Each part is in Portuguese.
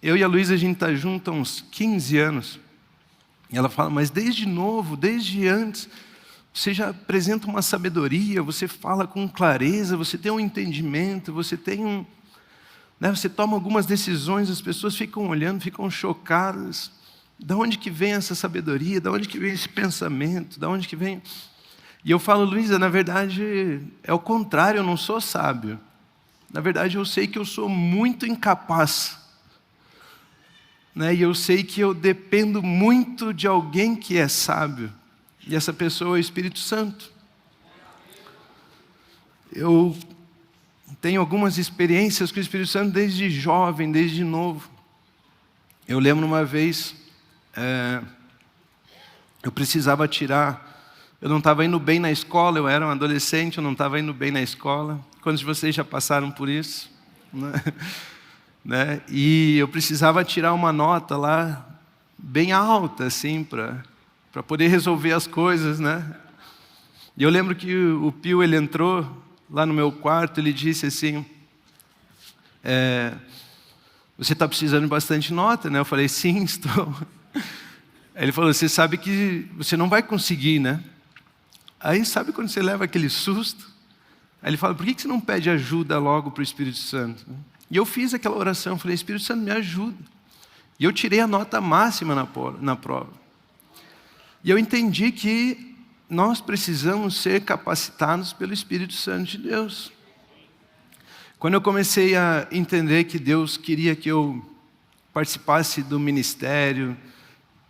eu e a Luísa, a gente está junto há uns 15 anos. E ela fala, mas desde novo, desde antes, você já apresenta uma sabedoria, você fala com clareza, você tem um entendimento, você tem um... né, você toma algumas decisões, as pessoas ficam olhando, ficam chocadas. De onde que vem essa sabedoria? De onde que vem esse pensamento? De onde que vem... E eu falo, Luísa, na verdade, é o contrário, eu não sou sábio. Na verdade, eu sei que eu sou muito incapaz. Né? E eu sei que eu dependo muito de alguém que é sábio. E essa pessoa é o Espírito Santo. Eu tenho algumas experiências com o Espírito Santo desde jovem, desde novo. Eu lembro uma vez, eu precisava tirar... Eu não estava indo bem na escola, eu era um adolescente, eu não estava indo bem na escola. Quantos de vocês já passaram por isso? Né? E eu precisava tirar uma nota lá, bem alta, assim, para poder resolver as coisas, né? E eu lembro que o Pio, ele entrou lá no meu quarto, ele disse assim, você está precisando de bastante nota, né? Eu falei, sim, estou. Aí ele falou, você sabe que você não vai conseguir, né? Aí sabe quando você leva aquele susto? Aí ele fala, por que você não pede ajuda logo para o Espírito Santo? E eu fiz aquela oração, falei, Espírito Santo, me ajuda. E eu tirei a nota máxima na prova. E eu entendi que nós precisamos ser capacitados pelo Espírito Santo de Deus. Quando eu comecei a entender que Deus queria que eu participasse do ministério,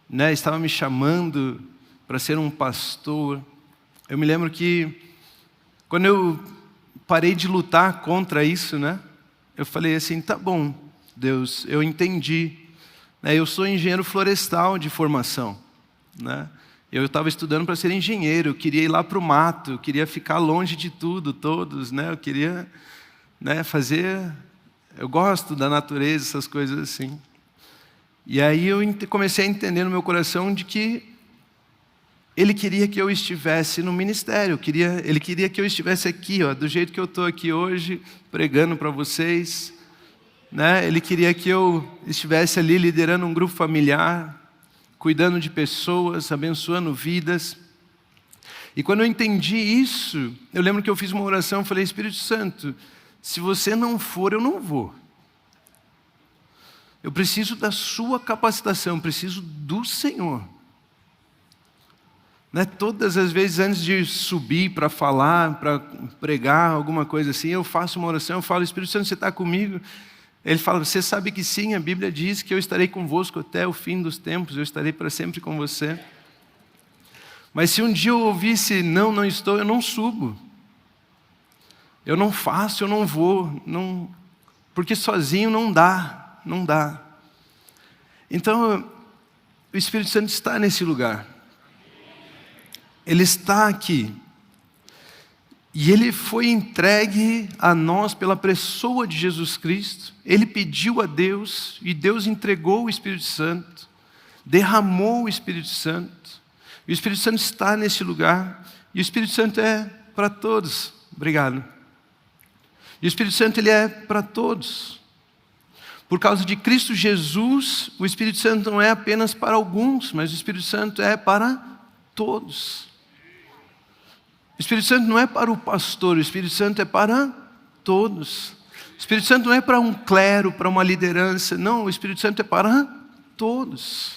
né, estava me chamando para ser um pastor, eu me lembro que quando eu parei de lutar contra isso, né, eu falei assim, tá bom, Deus, eu entendi. Eu sou engenheiro florestal de formação. Né? Eu estava estudando para ser engenheiro, eu queria ir lá para o mato, eu queria ficar longe de tudo, todos. Né? Eu queria fazer... Eu gosto da natureza, essas coisas assim. E aí eu comecei a entender no meu coração de que Ele queria que eu estivesse no ministério, Ele queria que eu estivesse aqui, ó, do jeito que eu estou aqui hoje, pregando para vocês. Né? Ele queria que eu estivesse ali liderando um grupo familiar, cuidando de pessoas, abençoando vidas. E quando eu entendi isso, eu lembro que eu fiz uma oração, falei, Espírito Santo, se você não for, eu não vou. Eu preciso da sua capacitação, eu preciso do Senhor. Né? Todas as vezes antes de subir para falar, para pregar, alguma coisa assim, eu faço uma oração, eu falo, Espírito Santo, você está comigo? Ele fala, você sabe que sim, a Bíblia diz que eu estarei convosco até o fim dos tempos, eu estarei para sempre com você. Mas se um dia eu ouvisse, não estou, eu não subo. Eu não faço, eu não vou, não, porque sozinho não dá. Então, o Espírito Santo está nesse lugar. Ele está aqui. E Ele foi entregue a nós pela pessoa de Jesus Cristo. Ele pediu a Deus e Deus entregou o Espírito Santo. Derramou o Espírito Santo. E o Espírito Santo está nesse lugar. E o Espírito Santo é para todos. Obrigado. E o Espírito Santo, ele é para todos. Por causa de Cristo Jesus, o Espírito Santo não é apenas para alguns, mas o Espírito Santo é para todos. O Espírito Santo não é para o pastor, o Espírito Santo é para todos. O Espírito Santo não é para um clero, para uma liderança, não, o Espírito Santo é para todos.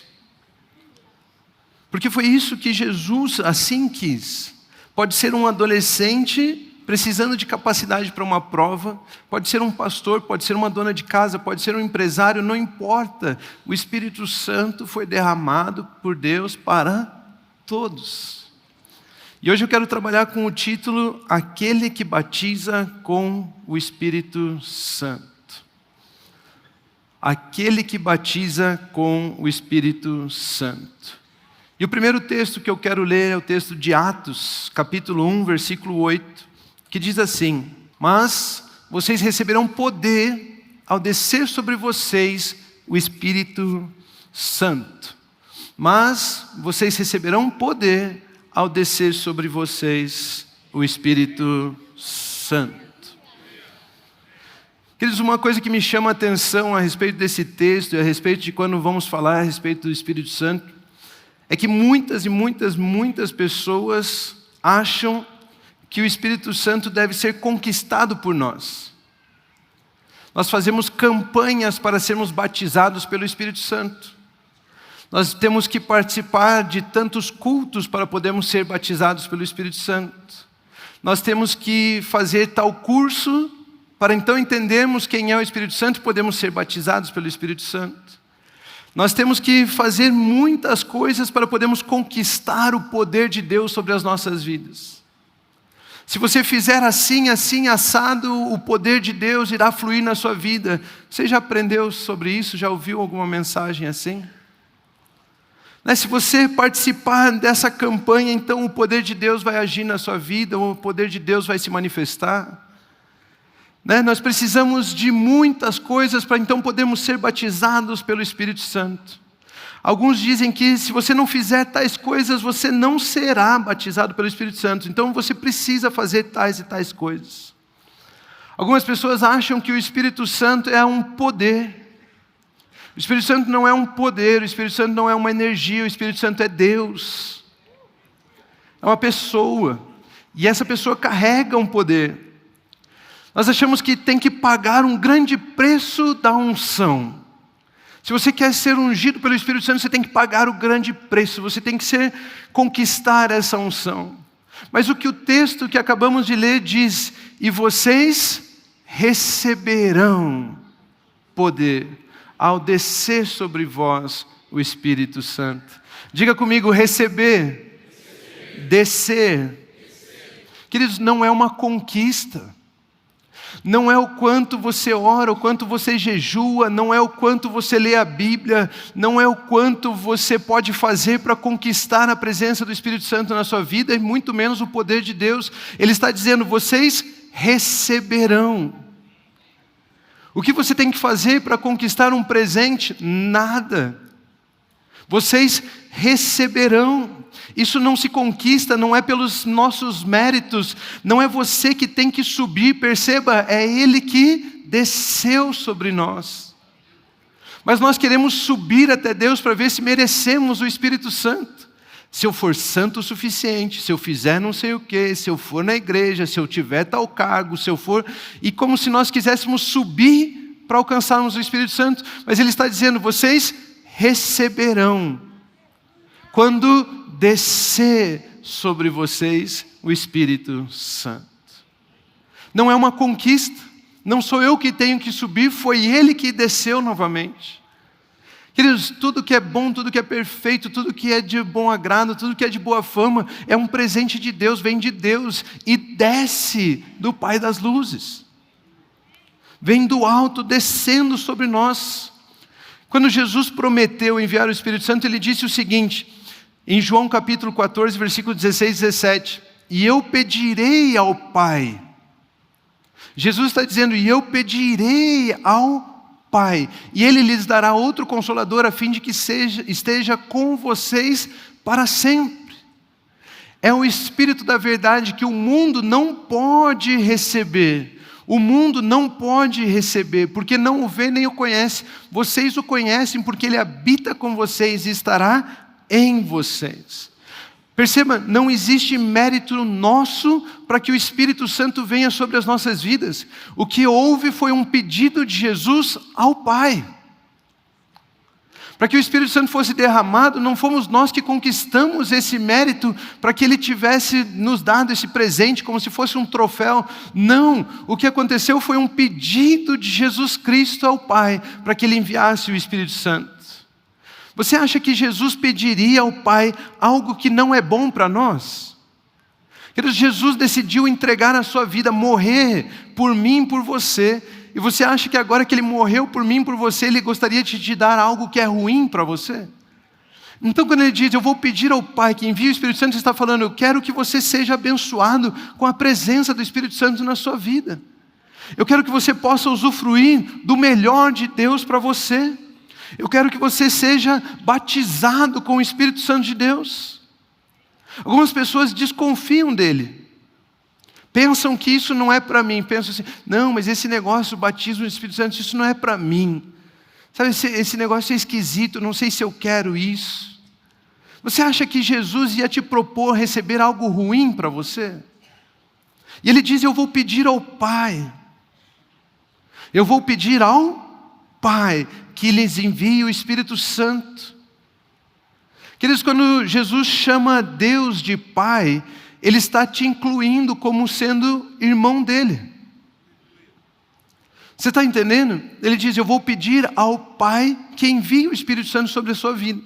Porque foi isso que Jesus assim quis. Pode ser um adolescente precisando de capacidade para uma prova, pode ser um pastor, pode ser uma dona de casa, pode ser um empresário, não importa. O Espírito Santo foi derramado por Deus para todos. E hoje eu quero trabalhar com o título Aquele que batiza com o Espírito Santo. Aquele que batiza com o Espírito Santo. E o primeiro texto que eu quero ler é o texto de Atos, capítulo 1, versículo 8, que diz assim: mas vocês receberão poder ao descer sobre vocês o Espírito Santo. Mas vocês receberão poder ao descer sobre vocês o Espírito Santo. Queridos, uma coisa que me chama a atenção a respeito desse texto e a respeito de quando vamos falar a respeito do Espírito Santo, é que muitas e muitas pessoas acham que o Espírito Santo deve ser conquistado por nós. Nós fazemos campanhas para sermos batizados pelo Espírito Santo. Nós temos que participar de tantos cultos para podermos ser batizados pelo Espírito Santo. Nós temos que fazer tal curso para então entendermos quem é o Espírito Santo e podemos ser batizados pelo Espírito Santo. Nós temos que fazer muitas coisas para podermos conquistar o poder de Deus sobre as nossas vidas. Se você fizer assim, assado, o poder de Deus irá fluir na sua vida. Você já aprendeu sobre isso? Já ouviu alguma mensagem assim? Se você participar dessa campanha, então o poder de Deus vai agir na sua vida, o poder de Deus vai se manifestar. Nós precisamos de muitas coisas para então podermos ser batizados pelo Espírito Santo. Alguns dizem que se você não fizer tais coisas, você não será batizado pelo Espírito Santo. Então você precisa fazer tais e tais coisas. Algumas pessoas acham que o Espírito Santo é um poder. O Espírito Santo não é um poder, o Espírito Santo não é uma energia, o Espírito Santo é Deus. É uma pessoa. E essa pessoa carrega um poder. Nós achamos que tem que pagar um grande preço da unção. Se você quer ser ungido pelo Espírito Santo, você tem que pagar o grande preço. Você tem que conquistar essa unção. Mas o que o texto que acabamos de ler diz: e vocês receberão poder ao descer sobre vós o Espírito Santo. Diga comigo: receber. Descer. Queridos, não é uma conquista. Não é o quanto você ora, o quanto você jejua, não é o quanto você lê a Bíblia, não é o quanto você pode fazer para conquistar a presença do Espírito Santo na sua vida, e muito menos o poder de Deus. Ele está dizendo: vocês receberão. O que você tem que fazer para conquistar um presente? Nada. Vocês receberão. Isso não se conquista, não é pelos nossos méritos, não é você que tem que subir, perceba, é Ele que desceu sobre nós. Mas nós queremos subir até Deus para ver se merecemos o Espírito Santo. Se eu for santo o suficiente, se eu fizer não sei o quê, se eu for na igreja, se eu tiver tal cargo, se eu for... E como se nós quiséssemos subir para alcançarmos o Espírito Santo. Mas Ele está dizendo: vocês receberão quando descer sobre vocês o Espírito Santo. Não é uma conquista, não sou eu que tenho que subir, foi Ele que desceu novamente. Queridos, tudo que é bom, tudo que é perfeito, tudo que é de bom agrado, tudo que é de boa fama, é um presente de Deus, vem de Deus e desce do Pai das luzes. Vem do alto, descendo sobre nós. Quando Jesus prometeu enviar o Espírito Santo, Ele disse o seguinte, em João capítulo 14, versículo 16 e 17, e eu pedirei ao Pai. Jesus está dizendo: e eu pedirei ao Pai, e Ele lhes dará outro Consolador, a fim de que esteja com vocês para sempre. É o Espírito da verdade que o mundo não pode receber. O mundo não pode receber, porque não o vê nem o conhece. Vocês o conhecem porque Ele habita com vocês e estará em vocês. Perceba, não existe mérito nosso para que o Espírito Santo venha sobre as nossas vidas. O que houve foi um pedido de Jesus ao Pai. Para que o Espírito Santo fosse derramado, não fomos nós que conquistamos esse mérito para que Ele tivesse nos dado esse presente como se fosse um troféu. Não, o que aconteceu foi um pedido de Jesus Cristo ao Pai para que Ele enviasse o Espírito Santo. Você acha que Jesus pediria ao Pai algo que não é bom para nós? Jesus decidiu entregar a sua vida, morrer por mim e por você. E você acha que agora que Ele morreu por mim e por você, Ele gostaria de te dar algo que é ruim para você? Então quando Ele diz: eu vou pedir ao Pai que envie o Espírito Santo, Ele está falando: eu quero que você seja abençoado com a presença do Espírito Santo na sua vida. Eu quero que você possa usufruir do melhor de Deus para você. Eu quero que você seja batizado com o Espírito Santo de Deus. Algumas pessoas desconfiam dele. Pensam que isso não é para mim. Pensam assim, não, mas esse negócio, o batismo do Espírito Santo, isso não é para mim. Sabe, esse negócio é esquisito, não sei se eu quero isso. Você acha que Jesus ia te propor receber algo ruim para você? E ele diz, eu vou pedir ao Pai. Eu vou pedir ao Pai que lhes envie o Espírito Santo. Queridos, quando Jesus chama Deus de Pai, Ele está te incluindo como sendo irmão dele. Você está entendendo? Ele diz, eu vou pedir ao Pai que envie o Espírito Santo sobre a sua vida.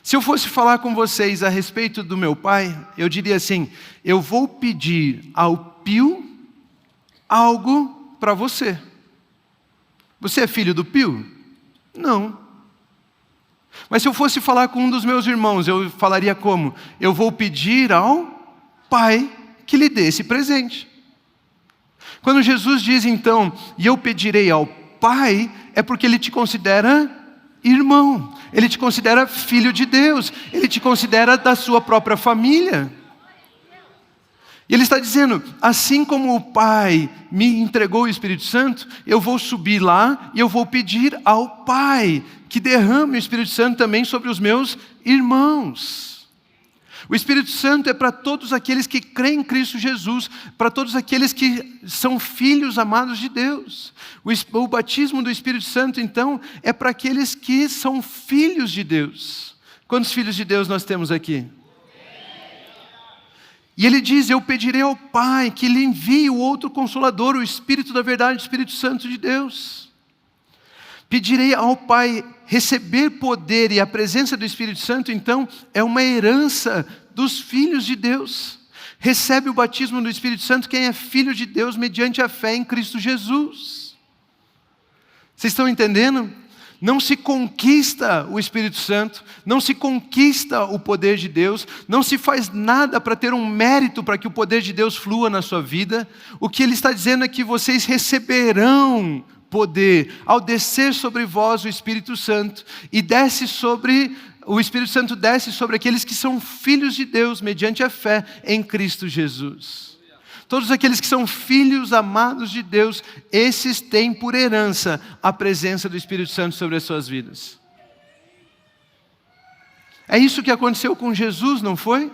Se eu fosse falar com vocês a respeito do meu pai, eu diria assim, eu vou pedir ao Pio algo para você. Você é filho do Pio? Não. Mas se eu fosse falar com um dos meus irmãos, eu falaria como? Eu vou pedir ao Pai que lhe dê esse presente. Quando Jesus diz então, e eu pedirei ao Pai, é porque Ele te considera irmão, Ele te considera filho de Deus, Ele te considera da sua própria família. E Ele está dizendo, assim como o Pai me entregou o Espírito Santo, eu vou subir lá e eu vou pedir ao Pai que derrame o Espírito Santo também sobre os meus irmãos. O Espírito Santo é para todos aqueles que creem em Cristo Jesus, para todos aqueles que são filhos amados de Deus. O batismo do Espírito Santo, então, é para aqueles que são filhos de Deus. Quantos filhos de Deus nós temos aqui? E ele diz, eu pedirei ao Pai que lhe envie o outro Consolador, o Espírito da verdade, o Espírito Santo de Deus. Pedirei ao Pai receber poder, e a presença do Espírito Santo, então, é uma herança dos filhos de Deus. Recebe o batismo do Espírito Santo quem é filho de Deus mediante a fé em Cristo Jesus. Vocês estão entendendo? Não se conquista o Espírito Santo, não se conquista o poder de Deus, não se faz nada para ter um mérito para que o poder de Deus flua na sua vida. O que ele está dizendo é que vocês receberão poder ao descer sobre vós o Espírito Santo, e o Espírito Santo desce sobre aqueles que são filhos de Deus mediante a fé em Cristo Jesus. Todos aqueles que são filhos amados de Deus, esses têm por herança a presença do Espírito Santo sobre as suas vidas. É isso que aconteceu com Jesus, não foi?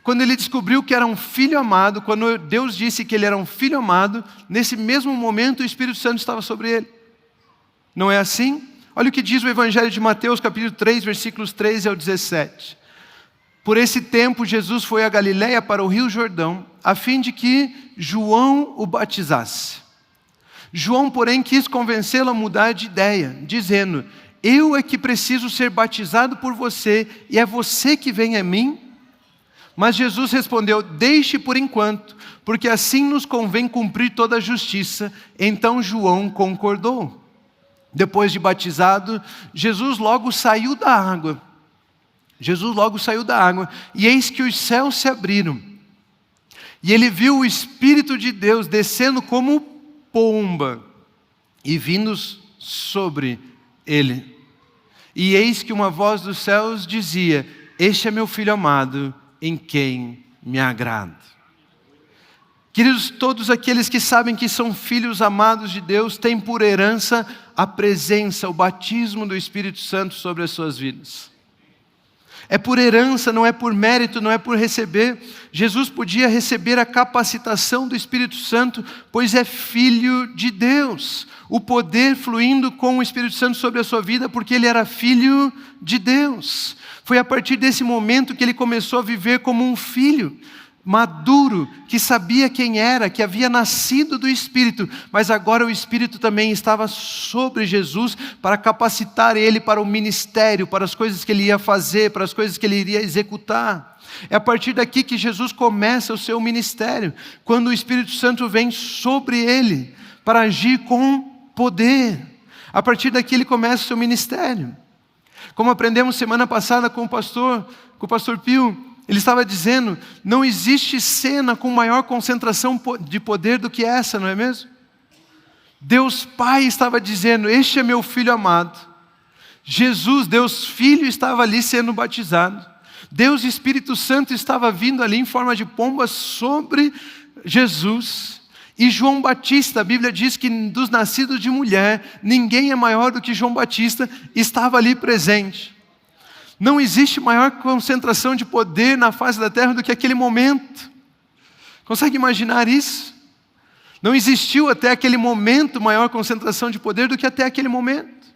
Quando ele descobriu que era um filho amado, quando Deus disse que ele era um filho amado, nesse mesmo momento o Espírito Santo estava sobre ele. Não é assim? Olha o que diz o Evangelho de Mateus, capítulo 3, versículos 13 ao 17. Por esse tempo, Jesus foi a Galiléia para o Rio Jordão, a fim de que João o batizasse. João, porém, quis convencê-lo a mudar de ideia, dizendo, eu é que preciso ser batizado por você, e é você que vem a mim? Mas Jesus respondeu, deixe por enquanto, porque assim nos convém cumprir toda a justiça. Então João concordou. Depois de batizado, Jesus logo saiu da água. E eis que os céus se abriram. E ele viu o Espírito de Deus descendo como pomba e vindo sobre ele. E eis que uma voz dos céus dizia, este é meu filho amado, em quem me agrado. Queridos, todos aqueles que sabem que são filhos amados de Deus, têm por herança a presença, o batismo do Espírito Santo sobre as suas vidas. É por herança, não é por mérito, não é por receber. Jesus podia receber a capacitação do Espírito Santo, pois é filho de Deus. O poder fluindo com o Espírito Santo sobre a sua vida, porque ele era filho de Deus. Foi a partir desse momento que ele começou a viver como um filho maduro, que sabia quem era, que havia nascido do Espírito, mas agora o Espírito também estava sobre Jesus para capacitar ele para o ministério, para as coisas que ele ia fazer, para as coisas que ele iria executar. É a partir daqui que Jesus começa o seu ministério, quando o Espírito Santo vem sobre ele para agir com poder. A partir daqui ele começa o seu ministério. Como aprendemos semana passada com o pastor Pio, ele estava dizendo, não existe cena com maior concentração de poder do que essa, não é mesmo? Deus Pai estava dizendo, este é meu filho amado. Jesus, Deus Filho, estava ali sendo batizado. Deus Espírito Santo estava vindo ali em forma de pomba sobre Jesus e João Batista. A Bíblia diz que dos nascidos de mulher, ninguém é maior do que João Batista, estava ali presente. Não existe maior concentração de poder na face da terra do que aquele momento. Consegue imaginar isso? Não existiu até aquele momento maior concentração de poder do que até aquele momento.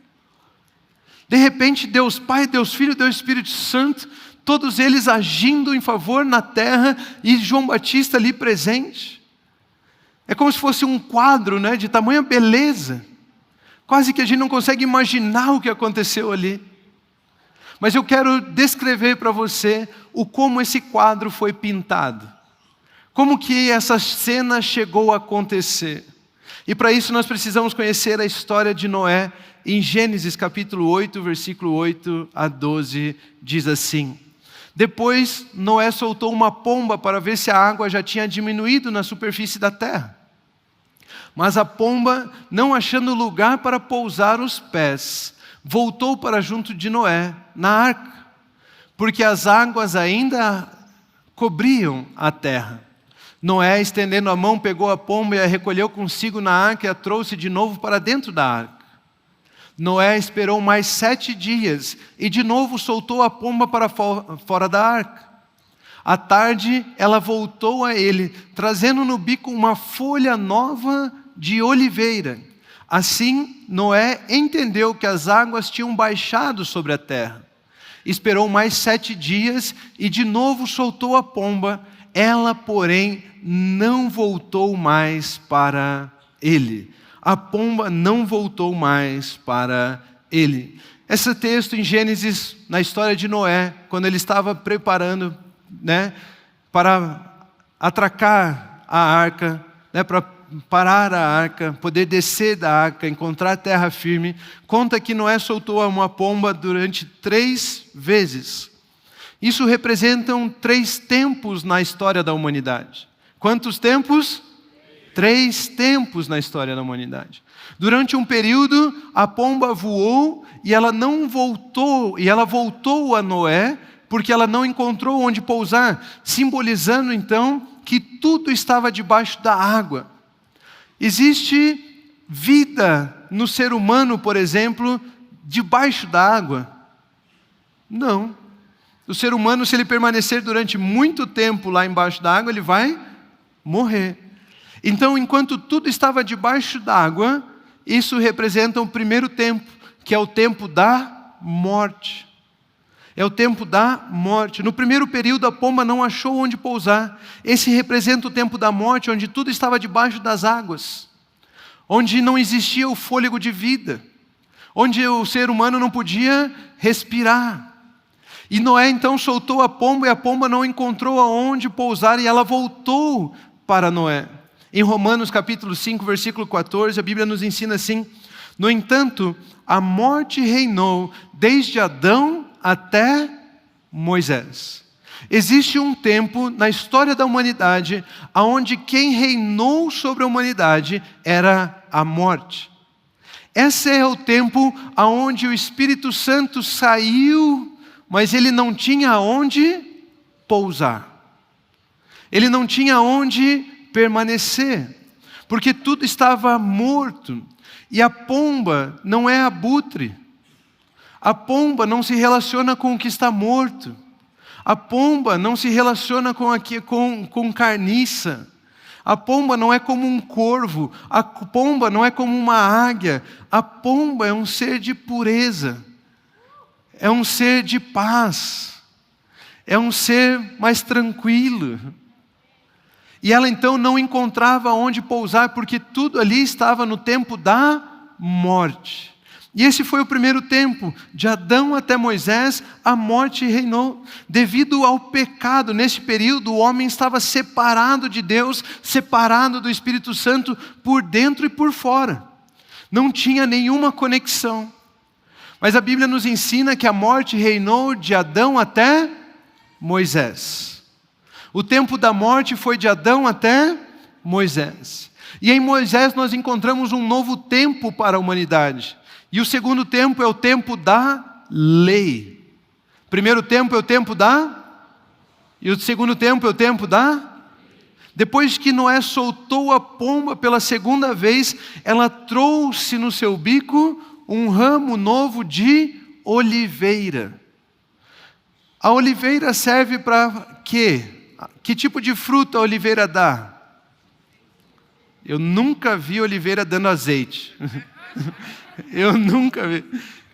De repente, Deus Pai, Deus Filho, Deus Espírito Santo, todos eles agindo em favor na terra e João Batista ali presente. É como se fosse um quadro, né, de tamanha beleza. Quase que a gente não consegue imaginar o que aconteceu ali. Mas eu quero descrever para você como esse quadro foi pintado. Como que essa cena chegou a acontecer. E para isso nós precisamos conhecer a história de Noé. Em Gênesis capítulo 8, versículo 8 a 12, diz assim: Depois Noé soltou uma pomba para ver se a água já tinha diminuído na superfície da terra. Mas a pomba, não achando lugar para pousar os pés, voltou para junto de Noé, na arca, porque as águas ainda cobriam a terra. Noé, estendendo a mão, pegou a pomba e a recolheu consigo na arca e a trouxe de novo para dentro da arca. Noé esperou mais 7 dias e de novo soltou a pomba para fora da arca. À tarde, ela voltou a ele, trazendo no bico uma folha nova de oliveira. Assim, Noé entendeu que as águas tinham baixado sobre a terra. Esperou mais 7 dias e de novo soltou a pomba. Ela, porém, não voltou mais para ele. A pomba não voltou mais para ele. Esse texto em Gênesis, na história de Noé, quando ele estava preparando, para atracar a arca, para parar a arca, poder descer da arca, encontrar terra firme, conta que Noé soltou uma pomba durante 3 vezes. Isso representam 3 tempos na história da humanidade. Quantos tempos? 3 tempos na história da humanidade. Durante um período, a pomba voou e ela não voltou, e ela voltou a Noé, porque ela não encontrou onde pousar, simbolizando então que tudo estava debaixo da água. Existe vida no ser humano, por exemplo, debaixo da água? Não. O ser humano, se ele permanecer durante muito tempo lá embaixo da água, ele vai morrer. Então, enquanto tudo estava debaixo da água, isso representa o primeiro tempo, que é o tempo da morte. É o tempo da morte. No primeiro período, a pomba não achou onde pousar. Esse representa o tempo da morte, onde tudo estava debaixo das águas, onde não existia o fôlego de vida, onde o ser humano não podia respirar. E Noé então soltou a pomba e a pomba não encontrou aonde pousar e ela voltou para Noé. Em Romanos capítulo 5, versículo 14, a Bíblia nos ensina assim: No entanto, a morte reinou desde Adão até Moisés. Existe um tempo na história da humanidade onde quem reinou sobre a humanidade era a morte. Esse é o tempo onde o Espírito Santo saiu, mas ele não tinha onde pousar. Ele não tinha onde permanecer, porque tudo estava morto. E a pomba não é abutre. A pomba não se relaciona com o que está morto. A pomba não se relaciona com carniça. A pomba não é como um corvo. A pomba não é como uma águia. A pomba é um ser de pureza. É um ser de paz. É um ser mais tranquilo. E ela então não encontrava onde pousar, porque tudo ali estava no tempo da morte. E esse foi o primeiro tempo, de Adão até Moisés, a morte reinou. Devido ao pecado, nesse período, o homem estava separado de Deus, separado do Espírito Santo, por dentro e por fora. Não tinha nenhuma conexão. Mas a Bíblia nos ensina que a morte reinou de Adão até Moisés. O tempo da morte foi de Adão até Moisés. E em Moisés nós encontramos um novo tempo para a humanidade. E o segundo tempo é o tempo da lei. O primeiro tempo é o tempo da... E o segundo tempo é o tempo da... Depois que Noé soltou a pomba pela segunda vez, ela trouxe no seu bico um ramo novo de oliveira. A oliveira serve para quê? Que tipo de fruta a oliveira dá? Eu nunca vi oliveira dando azeite. Eu nunca vi.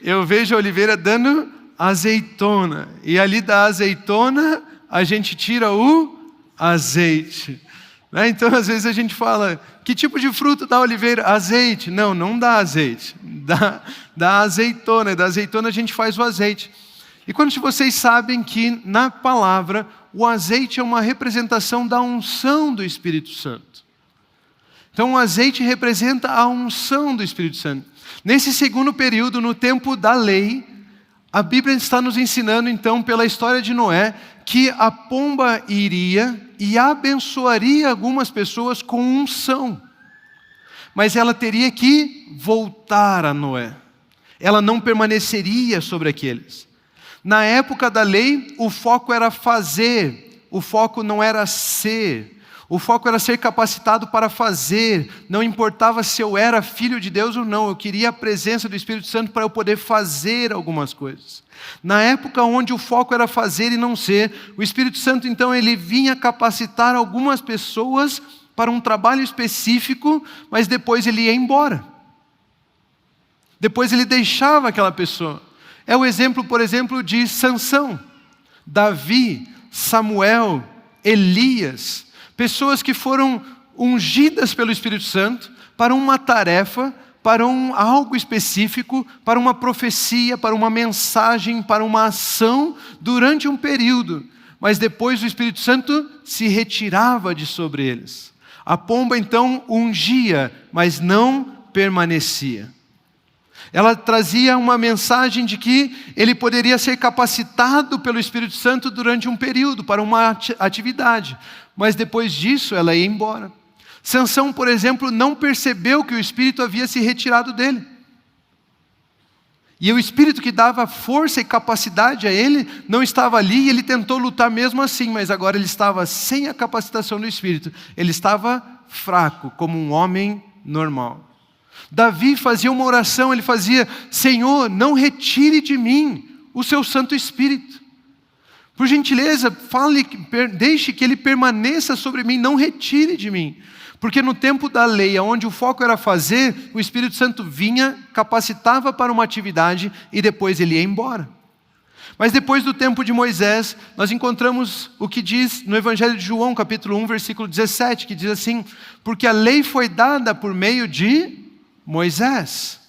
Eu vejo a oliveira dando azeitona. E ali da azeitona, a gente tira o azeite. Então, às vezes a gente fala, que tipo de fruta dá oliveira? Azeite. Não, não dá azeite. Dá azeitona. Da azeitona a gente faz o azeite. E quantos de vocês sabem que na palavra, o azeite é uma representação da unção do Espírito Santo? Então, o azeite representa a unção do Espírito Santo. Nesse segundo período, no tempo da lei, a Bíblia está nos ensinando, então, pela história de Noé, que a pomba iria e abençoaria algumas pessoas com unção. Mas ela teria que voltar a Noé. Ela não permaneceria sobre aqueles. Na época da lei, o foco era fazer, o foco não era ser. O foco era ser capacitado para fazer. Não importava se eu era filho de Deus ou não. Eu queria a presença do Espírito Santo para eu poder fazer algumas coisas. Na época onde o foco era fazer e não ser, o Espírito Santo então ele vinha capacitar algumas pessoas para um trabalho específico, mas depois ele ia embora. Depois ele deixava aquela pessoa. É o exemplo, por exemplo, de Sansão, Davi, Samuel, Elias. Pessoas que foram ungidas pelo Espírito Santo para uma tarefa, para algo específico, para uma profecia, para uma mensagem, para uma ação durante um período. Mas depois o Espírito Santo se retirava de sobre eles. A pomba então ungia, mas não permanecia. Ela trazia uma mensagem de que ele poderia ser capacitado pelo Espírito Santo durante um período, para uma atividade. Mas depois disso, ela ia embora. Sansão, por exemplo, não percebeu que o Espírito havia se retirado dele. E o Espírito que dava força e capacidade a ele, não estava ali e ele tentou lutar mesmo assim, mas agora ele estava sem a capacitação do Espírito. Ele estava fraco, como um homem normal. Davi fazia uma oração, ele fazia: Senhor, não retire de mim o seu Santo Espírito. Por gentileza, deixe que ele permaneça sobre mim, não retire de mim. Porque no tempo da lei, onde o foco era fazer, o Espírito Santo vinha, capacitava para uma atividade e depois ele ia embora. Mas depois do tempo de Moisés, nós encontramos o que diz no Evangelho de João, capítulo 1, versículo 17, que diz assim: porque a lei foi dada por meio de Moisés.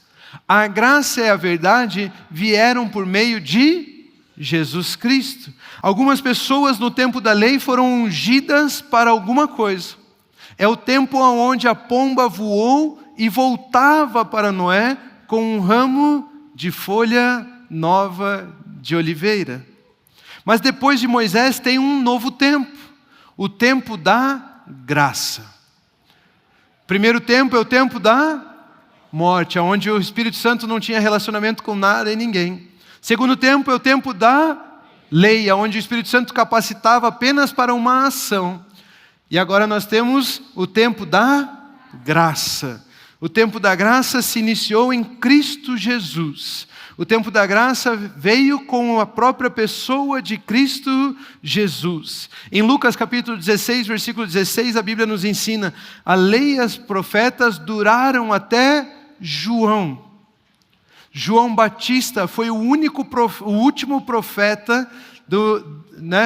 A graça e a verdade vieram por meio de Jesus Cristo. Algumas pessoas no tempo da lei foram ungidas para alguma coisa. É o tempo onde a pomba voou e voltava para Noé com um ramo de folha nova de oliveira. Mas depois de Moisés tem um novo tempo, o tempo da graça. Primeiro tempo é o tempo da morte, onde o Espírito Santo não tinha relacionamento com nada e ninguém. Segundo tempo é o tempo da lei, onde o Espírito Santo capacitava apenas para uma ação. E agora nós temos o tempo da graça. O tempo da graça se iniciou em Cristo Jesus. O tempo da graça veio com a própria pessoa de Cristo Jesus. Em Lucas capítulo 16, versículo 16, a Bíblia nos ensina: a lei e os profetas duraram até João. João Batista foi o último profeta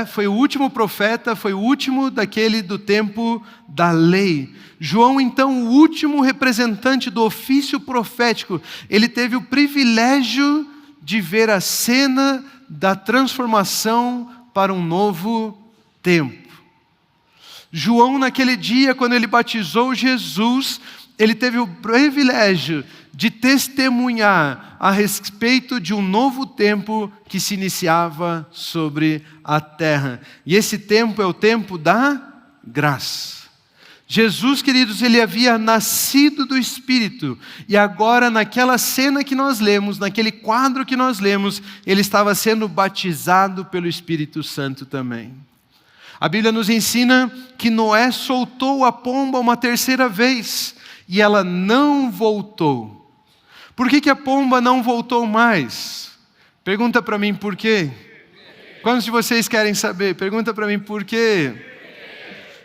foi o último profeta, foi o último daquele do tempo da lei. João, então, o último representante do ofício profético, ele teve o privilégio de ver a cena da transformação para um novo tempo. João, naquele dia, quando ele batizou Jesus, ele teve o privilégio de testemunhar a respeito de um novo tempo que se iniciava sobre a terra. E esse tempo é o tempo da graça. Jesus, queridos, ele havia nascido do Espírito. E agora, naquela cena que nós lemos, naquele quadro que nós lemos, ele estava sendo batizado pelo Espírito Santo também. A Bíblia nos ensina que Noé soltou a pomba uma terceira vez e ela não voltou. Por que a pomba não voltou mais? Pergunta para mim por quê. Quantos de vocês querem saber? Pergunta para mim por quê.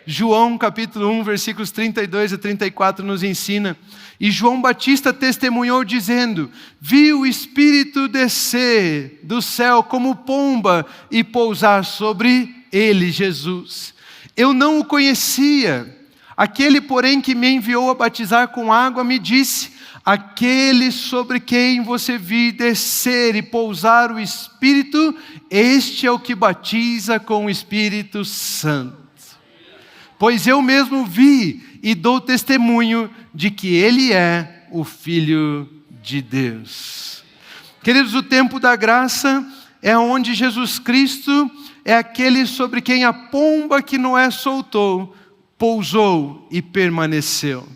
João capítulo 1, versículos 32 a 34 nos ensina. E João Batista testemunhou dizendo: vi o Espírito descer do céu como pomba e pousar sobre ele, Jesus. Eu não o conhecia. Aquele, porém, que me enviou a batizar com água, me disse: aquele sobre quem você vir descer e pousar o Espírito, este é o que batiza com o Espírito Santo. Pois eu mesmo vi e dou testemunho de que Ele é o Filho de Deus. Queridos, o tempo da graça é onde Jesus Cristo é aquele sobre quem a pomba que Noé soltou, pousou e permaneceu.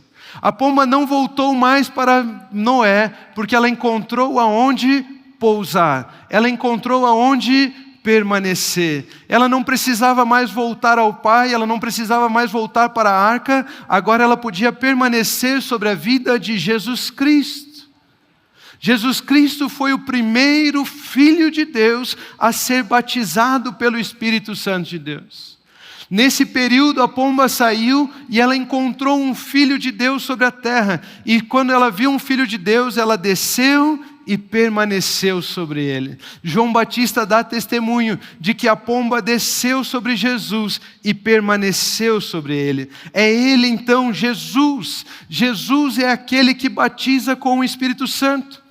A pomba não voltou mais para Noé, porque ela encontrou aonde pousar, ela encontrou aonde permanecer. Ela não precisava mais voltar ao Pai, ela não precisava mais voltar para a arca, agora ela podia permanecer sobre a vida de Jesus Cristo. Jesus Cristo foi o primeiro Filho de Deus a ser batizado pelo Espírito Santo de Deus. Nesse período a pomba saiu e ela encontrou um Filho de Deus sobre a terra. E quando ela viu um Filho de Deus, ela desceu e permaneceu sobre ele. João Batista dá testemunho de que a pomba desceu sobre Jesus e permaneceu sobre ele. É ele então, Jesus. Jesus é aquele que batiza com o Espírito Santo.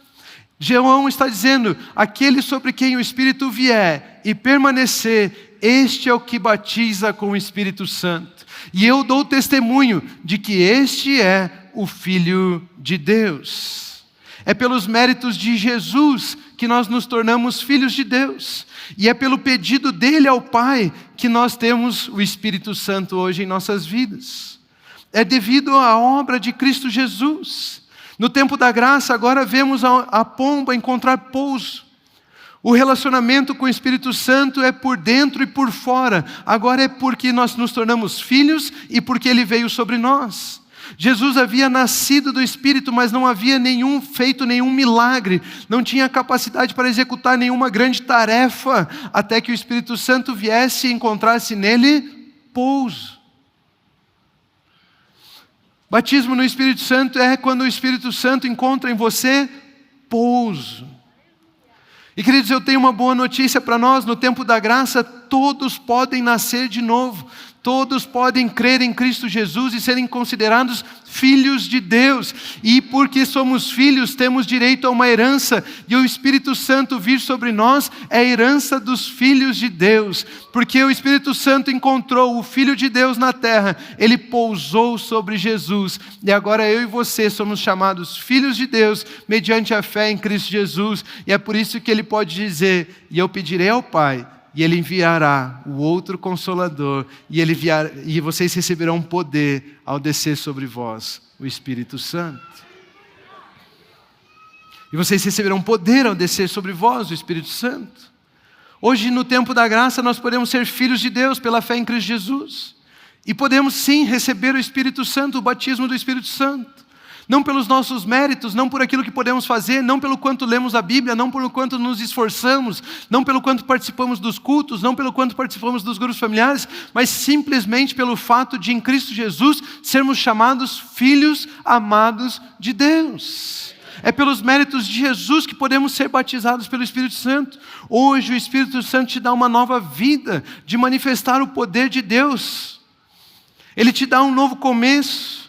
João está dizendo: aquele sobre quem o Espírito vier e permanecer, este é o que batiza com o Espírito Santo. E eu dou testemunho de que este é o Filho de Deus. É pelos méritos de Jesus que nós nos tornamos filhos de Deus. E é pelo pedido dele ao Pai que nós temos o Espírito Santo hoje em nossas vidas. É devido à obra de Cristo Jesus. No tempo da graça, agora vemos a pomba encontrar pouso. O relacionamento com o Espírito Santo é por dentro e por fora. Agora é porque nós nos tornamos filhos e porque Ele veio sobre nós. Jesus havia nascido do Espírito, mas não havia feito nenhum milagre. Não tinha capacidade para executar nenhuma grande tarefa, até que o Espírito Santo viesse e encontrasse nele pouso. Batismo no Espírito Santo é quando o Espírito Santo encontra em você pouso. E queridos, eu tenho uma boa notícia para nós: no tempo da graça, todos podem nascer de novo. Todos podem crer em Cristo Jesus e serem considerados filhos de Deus. E porque somos filhos, temos direito a uma herança. E o Espírito Santo vir sobre nós é a herança dos filhos de Deus. Porque o Espírito Santo encontrou o Filho de Deus na terra. Ele pousou sobre Jesus. E agora eu e você somos chamados filhos de Deus mediante a fé em Cristo Jesus. E é por isso que Ele pode dizer: e eu pedirei ao Pai, e Ele enviará o outro Consolador, e vocês receberão poder ao descer sobre vós o Espírito Santo. E vocês receberão poder ao descer sobre vós o Espírito Santo. Hoje, no tempo da graça, nós podemos ser filhos de Deus pela fé em Cristo Jesus. E podemos sim receber o Espírito Santo, o batismo do Espírito Santo. Não pelos nossos méritos, não por aquilo que podemos fazer, não pelo quanto lemos a Bíblia, não pelo quanto nos esforçamos, não pelo quanto participamos dos cultos, não pelo quanto participamos dos grupos familiares, mas simplesmente pelo fato de, em Cristo Jesus, sermos chamados filhos amados de Deus. É pelos méritos de Jesus que podemos ser batizados pelo Espírito Santo. Hoje o Espírito Santo te dá uma nova vida de manifestar o poder de Deus. Ele te dá um novo começo.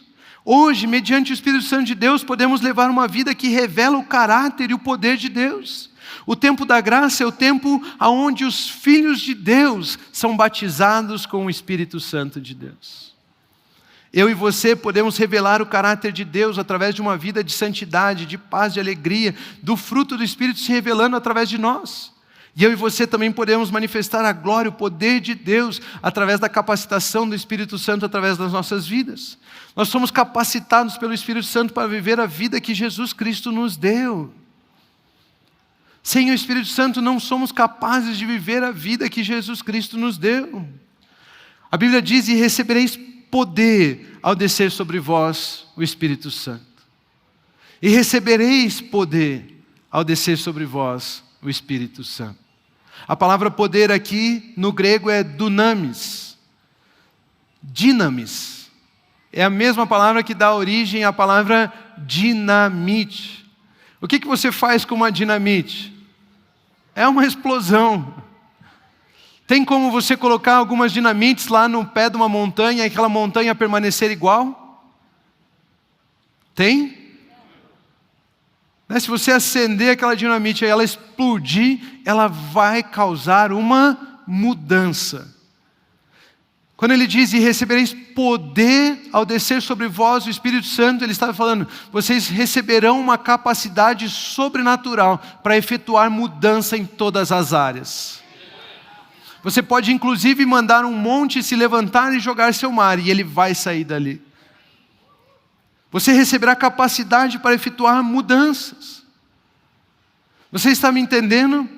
Hoje, mediante o Espírito Santo de Deus, podemos levar uma vida que revela o caráter e o poder de Deus. O tempo da graça é o tempo onde os filhos de Deus são batizados com o Espírito Santo de Deus. Eu e você podemos revelar o caráter de Deus através de uma vida de santidade, de paz, de alegria, do fruto do Espírito se revelando através de nós. E eu e você também podemos manifestar a glória, o poder de Deus, através da capacitação do Espírito Santo, através das nossas vidas. Nós somos capacitados pelo Espírito Santo para viver a vida que Jesus Cristo nos deu. Sem o Espírito Santo não somos capazes de viver a vida que Jesus Cristo nos deu. A Bíblia diz: e recebereis poder ao descer sobre vós o Espírito Santo. E recebereis poder ao descer sobre vós o Espírito Santo. A palavra poder aqui no grego é dunamis. Dinamis. É a mesma palavra que dá origem à palavra dinamite. O que você faz com uma dinamite? É uma explosão. Tem como você colocar algumas dinamites lá no pé de uma montanha e aquela montanha permanecer igual? Tem? Se você acender aquela dinamite e ela explodir, ela vai causar uma mudança. Quando ele diz: e recebereis poder ao descer sobre vós o Espírito Santo, ele estava falando: vocês receberão uma capacidade sobrenatural para efetuar mudança em todas as áreas. Você pode inclusive mandar um monte se levantar e jogar-se ao mar, e ele vai sair dali. Você receberá capacidade para efetuar mudanças. Você está me entendendo?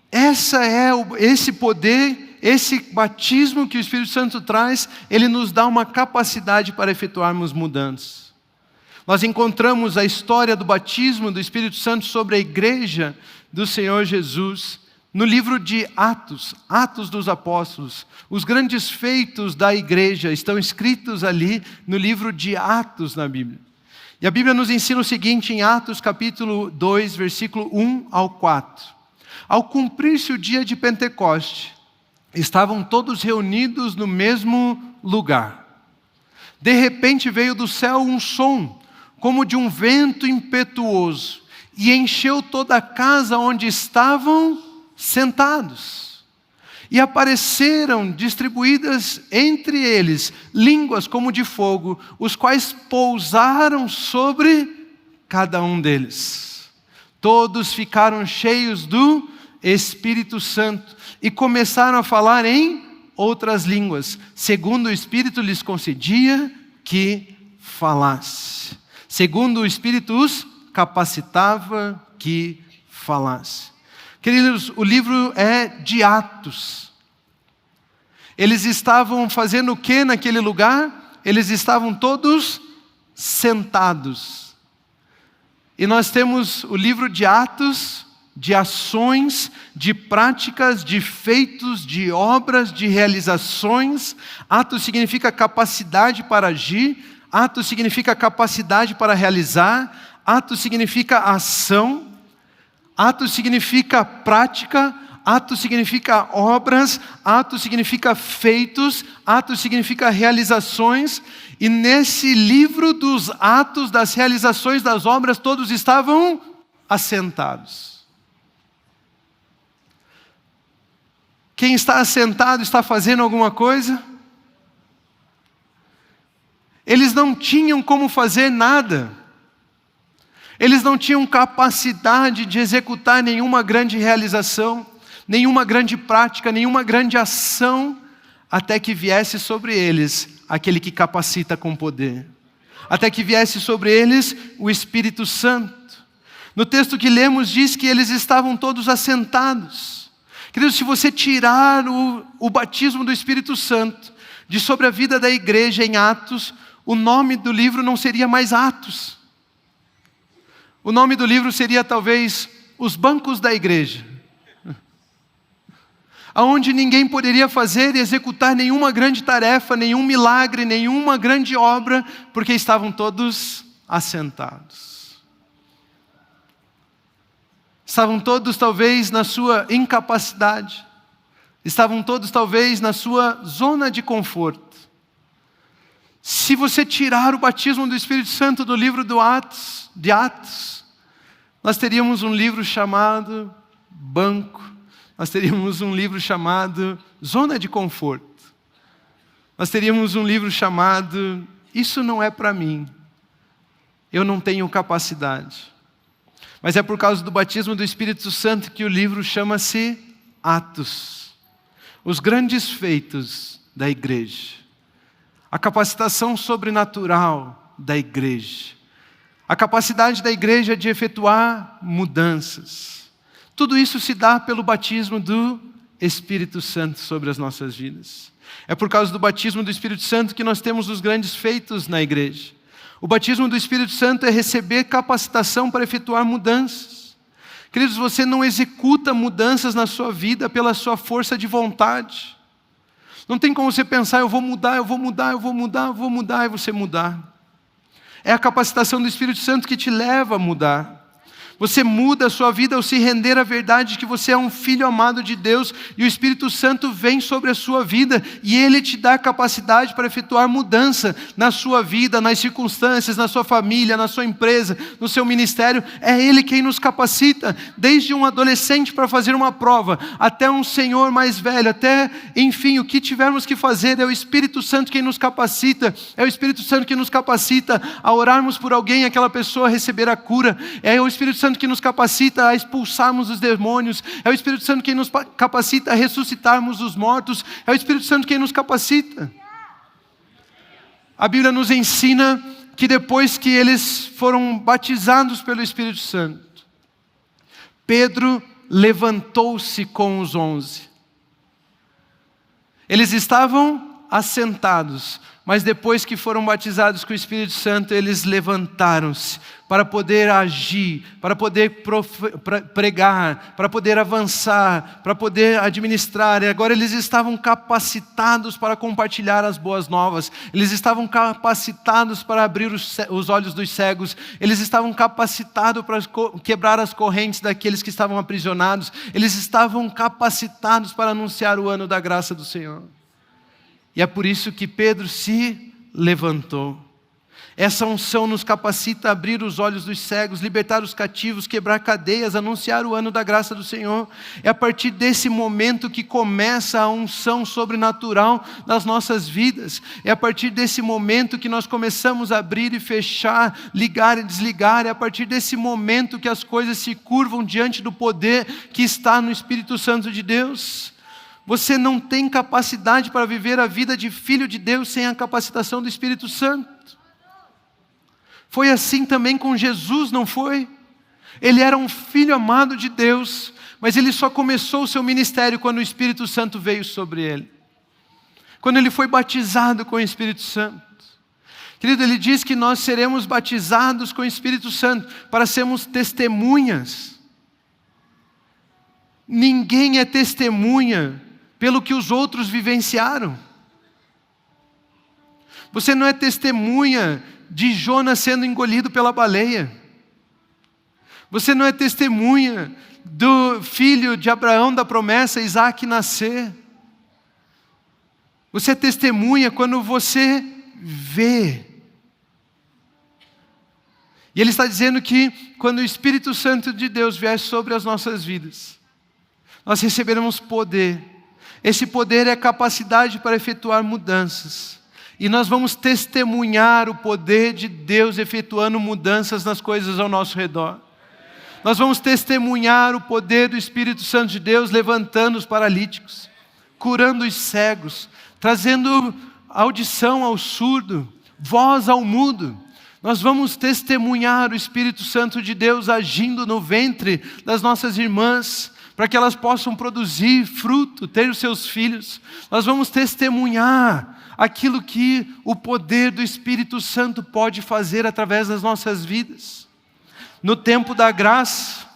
Esse poder, esse batismo que o Espírito Santo traz, ele nos dá uma capacidade para efetuarmos mudanças. Nós encontramos a história do batismo do Espírito Santo sobre a igreja do Senhor Jesus no livro de Atos, Atos dos Apóstolos. Os grandes feitos da igreja estão escritos ali no livro de Atos na Bíblia. E a Bíblia nos ensina o seguinte em Atos capítulo 2, versículo 1 ao 4. Ao cumprir-se o dia de Pentecoste, estavam todos reunidos no mesmo lugar. De repente veio do céu um som, como de um vento impetuoso, e encheu toda a casa onde estavam sentados. E apareceram distribuídas entre eles línguas como de fogo, os quais pousaram sobre cada um deles. Todos ficaram cheios do Espírito Santo e começaram a falar em outras línguas, segundo o Espírito lhes concedia que falasse. Segundo o Espírito os capacitava que falasse. Queridos, o livro é de Atos. Eles estavam fazendo o que naquele lugar? Eles estavam todos sentados. E nós temos o livro de Atos, de ações, de práticas, de feitos, de obras, de realizações. Atos significa capacidade para agir. Atos significa capacidade para realizar. Atos significa ação. Atos significa prática, atos significa obras, atos significa feitos, atos significa realizações. E nesse livro dos atos, das realizações, das obras, todos estavam assentados. Quem está assentado está fazendo alguma coisa? Eles não tinham como fazer nada. Eles não tinham capacidade de executar nenhuma grande realização, nenhuma grande prática, nenhuma grande ação, até que viesse sobre eles aquele que capacita com poder. Até que viesse sobre eles o Espírito Santo. No texto que lemos diz que eles estavam todos assentados. Queridos, se você tirar o batismo do Espírito Santo de sobre a vida da igreja em Atos, o nome do livro não seria mais Atos. O nome do livro seria talvez Os Bancos da Igreja, aonde ninguém poderia fazer e executar nenhuma grande tarefa, nenhum milagre, nenhuma grande obra, porque estavam todos assentados. Estavam todos talvez na sua incapacidade, estavam todos talvez na sua zona de conforto. Se você tirar o batismo do Espírito Santo do livro de Atos, nós teríamos um livro chamado Banco, nós teríamos um livro chamado Zona de Conforto, nós teríamos um livro chamado Isso não é para mim, eu não tenho capacidade. Mas é por causa do batismo do Espírito Santo que o livro chama-se Atos, os grandes feitos da igreja. A capacitação sobrenatural da igreja. A capacidade da igreja de efetuar mudanças. Tudo isso se dá pelo batismo do Espírito Santo sobre as nossas vidas. É por causa do batismo do Espírito Santo que nós temos os grandes feitos na igreja. O batismo do Espírito Santo é receber capacitação para efetuar mudanças. Queridos, você não executa mudanças na sua vida pela sua força de vontade. Não tem como você pensar, eu vou mudar, e você mudar. É a capacitação do Espírito Santo que te leva a mudar. Você muda a sua vida ao se render à verdade de que você é um filho amado de Deus e o Espírito Santo vem sobre a sua vida e Ele te dá capacidade para efetuar mudança na sua vida, nas circunstâncias, na sua família, na sua empresa, no seu ministério. É Ele quem nos capacita, desde um adolescente para fazer uma prova, até um senhor mais velho, até, enfim, o que tivermos que fazer, é o Espírito Santo quem nos capacita, é o Espírito Santo que nos capacita a orarmos por alguém, aquela pessoa receber a cura, é o Espírito Santo que nos capacita a expulsarmos os demônios, é o Espírito Santo quem nos capacita a ressuscitarmos os mortos, é o Espírito Santo quem nos capacita. A Bíblia nos ensina que depois que eles foram batizados pelo Espírito Santo, Pedro levantou-se com os 11. Eles estavam assentados, mas depois que foram batizados com o Espírito Santo, eles levantaram-se para poder agir, para poder pregar, para poder avançar, para poder administrar. E agora eles estavam capacitados para compartilhar as boas novas. Eles estavam capacitados para abrir os olhos dos cegos. Eles estavam capacitados para quebrar as correntes daqueles que estavam aprisionados. Eles estavam capacitados para anunciar o ano da graça do Senhor. E é por isso que Pedro se levantou. Essa unção nos capacita a abrir os olhos dos cegos, libertar os cativos, quebrar cadeias, anunciar o ano da graça do Senhor. É a partir desse momento que começa a unção sobrenatural nas nossas vidas. É a partir desse momento que nós começamos a abrir e fechar, ligar e desligar. É a partir desse momento que as coisas se curvam diante do poder que está no Espírito Santo de Deus. Você não tem capacidade para viver a vida de filho de Deus sem a capacitação do Espírito Santo. Foi assim também com Jesus, não foi? Ele era um filho amado de Deus, mas ele só começou o seu ministério quando o Espírito Santo veio sobre ele. Quando ele foi batizado com o Espírito Santo. Querido, ele diz que nós seremos batizados com o Espírito Santo para sermos testemunhas. Ninguém é testemunha pelo que os outros vivenciaram. Você não é testemunha de Jonas sendo engolido pela baleia. Você não é testemunha do filho de Abraão da promessa, Isaac, nascer. Você é testemunha quando você vê. E ele está dizendo que quando o Espírito Santo de Deus vier sobre as nossas vidas, nós receberemos poder. Esse poder é a capacidade para efetuar mudanças. E nós vamos testemunhar o poder de Deus efetuando mudanças nas coisas ao nosso redor. Nós vamos testemunhar o poder do Espírito Santo de Deus levantando os paralíticos, curando os cegos, trazendo audição ao surdo, voz ao mudo. Nós vamos testemunhar o Espírito Santo de Deus agindo no ventre das nossas irmãs, para que elas possam produzir fruto, ter os seus filhos. Nós vamos testemunhar aquilo que o poder do Espírito Santo pode fazer através das nossas vidas. No tempo da graça,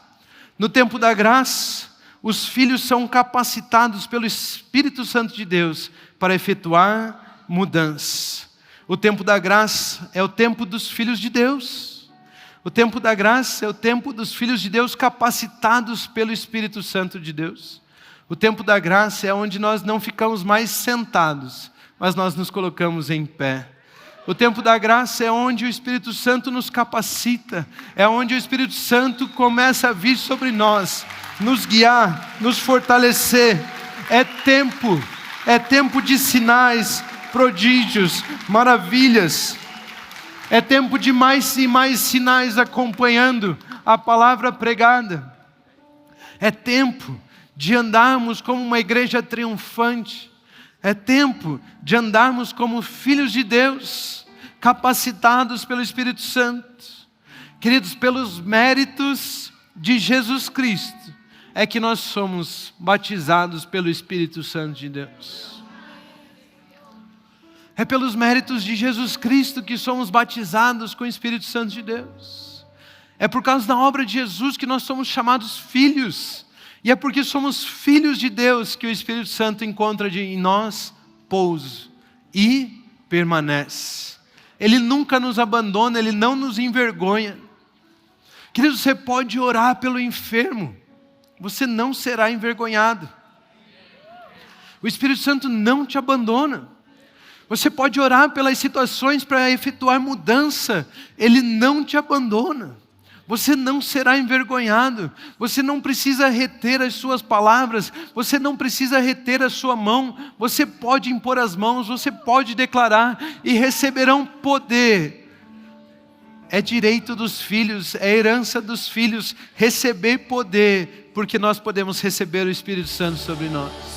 os filhos são capacitados pelo Espírito Santo de Deus para efetuar mudanças. O tempo da graça é o tempo dos filhos de Deus. O tempo da graça é o tempo dos filhos de Deus capacitados pelo Espírito Santo de Deus. O tempo da graça é onde nós não ficamos mais sentados, mas nós nos colocamos em pé. O tempo da graça é onde o Espírito Santo nos capacita, é onde o Espírito Santo começa a vir sobre nós, nos guiar, nos fortalecer. É tempo de sinais, prodígios, maravilhas. É tempo de mais e mais sinais acompanhando a palavra pregada. É tempo de andarmos como uma igreja triunfante. É tempo de andarmos como filhos de Deus, capacitados pelo Espírito Santo. Queridos, pelos méritos de Jesus Cristo, é que nós somos batizados pelo Espírito Santo de Deus. É pelos méritos de Jesus Cristo que somos batizados com o Espírito Santo de Deus. É por causa da obra de Jesus que nós somos chamados filhos. E é porque somos filhos de Deus que o Espírito Santo encontra em nós pouso e permanece. Ele nunca nos abandona, Ele não nos envergonha. Querido, você pode orar pelo enfermo, você não será envergonhado. O Espírito Santo não te abandona. Você pode orar pelas situações para efetuar mudança, Ele não te abandona. Você não será envergonhado. Você não precisa reter as suas palavras. Você não precisa reter a sua mão. Você pode impor as mãos. Você pode declarar e receberão poder. É direito dos filhos, é herança dos filhos receber poder, porque nós podemos receber o Espírito Santo sobre nós.